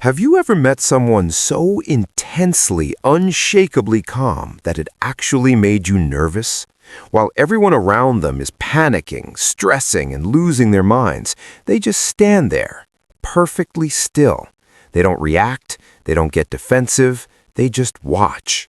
Have you ever met someone so intensely, unshakably calm that it actually made you nervous? While everyone around them is panicking, stressing, and losing their minds, they just stand there, perfectly still. They don't react, they don't get defensive, they just watch.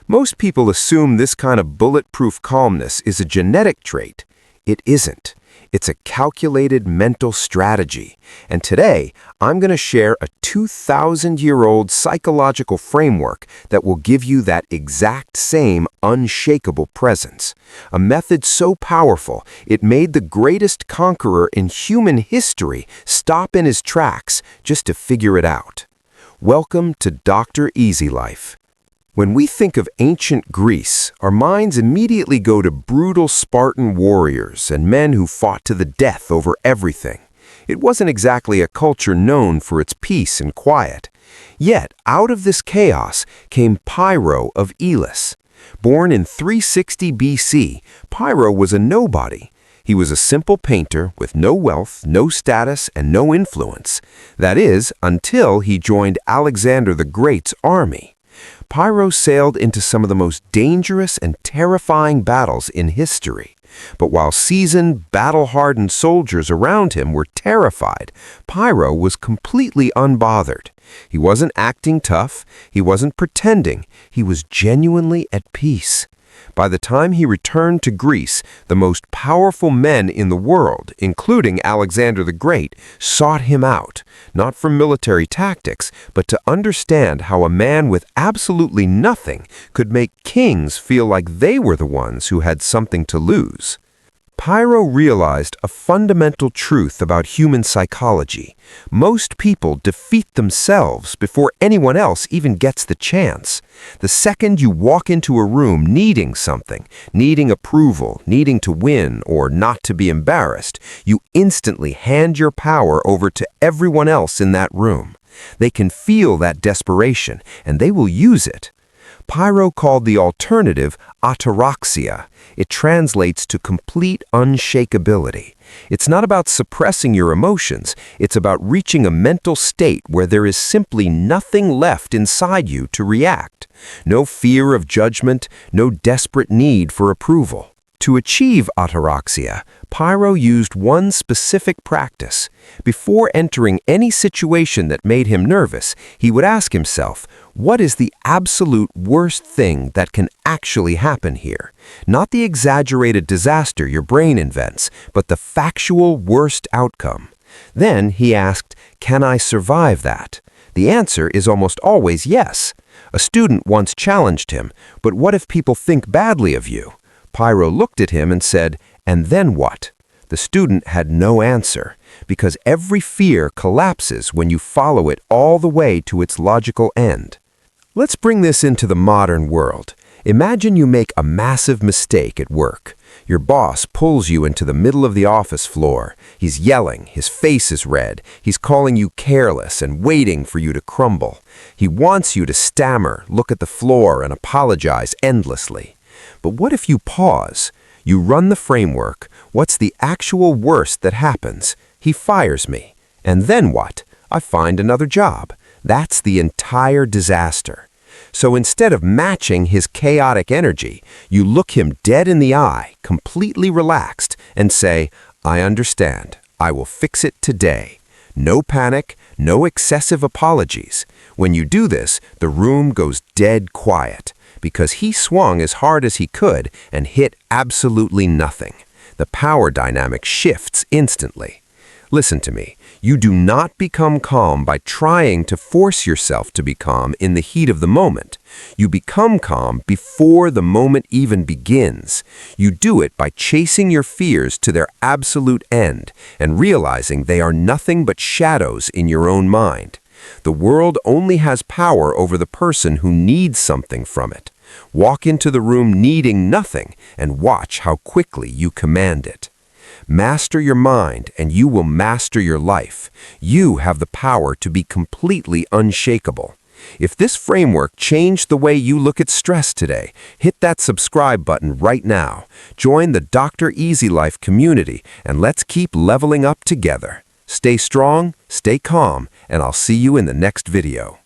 Most people assume this kind of bulletproof calmness is a genetic trait. It isn't. It's a calculated mental strategy. And today, I'm going to share a 2,000-year-old psychological framework that will give you that exact same unshakable presence. A method so powerful, it made the greatest conqueror in human history stop in his tracks just to figure it out. Welcome to Dr. Eazylife. When we think of ancient Greece, our minds immediately go to brutal Spartan warriors and men who fought to the death over everything. It wasn't exactly a culture known for its peace and quiet. Yet, out of this chaos came Pyrrho of Elis. Born in 360 BC, Pyrrho was a nobody. He was a simple painter with no wealth, no status, and no influence. That is, until he joined Alexander the Great's army. Pyrrho sailed into some of the most dangerous and terrifying battles in history. But while seasoned, battle-hardened soldiers around him were terrified, Pyrrho was completely unbothered. He wasn't acting tough, he wasn't pretending, he was genuinely at peace. By the time he returned to Greece, the most powerful men in the world, including Alexander the Great, sought him out, not for military tactics, but to understand how a man with absolutely nothing could make kings feel like they were the ones who had something to lose. Pyrrho realized a fundamental truth about human psychology. Most people defeat themselves before anyone else even gets the chance. The second you walk into a room needing something, needing approval, needing to win, or not to be embarrassed, you instantly hand your power over to everyone else in that room. They can feel that desperation, and they will use it. Pyrrho called the alternative Ataraxia. It translates to complete unshakability. It's not about suppressing your emotions, it's about reaching a mental state where there is simply nothing left inside you to react. No fear of judgment, no desperate need for approval. To achieve ataraxia, Pyrrho used one specific practice. Before entering any situation that made him nervous, he would ask himself, what is the absolute worst thing that can actually happen here? Not the exaggerated disaster your brain invents, but the factual worst outcome. Then he asked, can I survive that? The answer is almost always yes. A student once challenged him, but what if people think badly of you? Pyrrho looked at him and said, and then what? The student had no answer, because every fear collapses when you follow it all the way to its logical end. Let's bring this into the modern world. Imagine you make a massive mistake at work. Your boss pulls you into the middle of the office floor. He's yelling, his face is red, he's calling you careless and waiting for you to crumble. He wants you to stammer, look at the floor, and apologize endlessly. But what if you pause? You run the framework. What's the actual worst that happens? He fires me. And then what? I find another job. That's the entire disaster. So instead of matching his chaotic energy, you look him dead in the eye, completely relaxed, and say, I understand. I will fix it today. No panic, no excessive apologies. When you do this, the room goes dead quiet, because he swung as hard as he could and hit absolutely nothing. The power dynamic shifts instantly. Listen to me. You do not become calm by trying to force yourself to be calm in the heat of the moment. You become calm before the moment even begins. You do it by chasing your fears to their absolute end and realizing they are nothing but shadows in your own mind. The world only has power over the person who needs something from it. Walk into the room needing nothing and watch how quickly you command it. Master your mind and you will master your life. You have the power to be completely unshakable. If this framework changed the way you look at stress today, hit that subscribe button right now. Join the Dr. Eazylife community and let's keep leveling up together. Stay strong, stay calm, and I'll see you in the next video.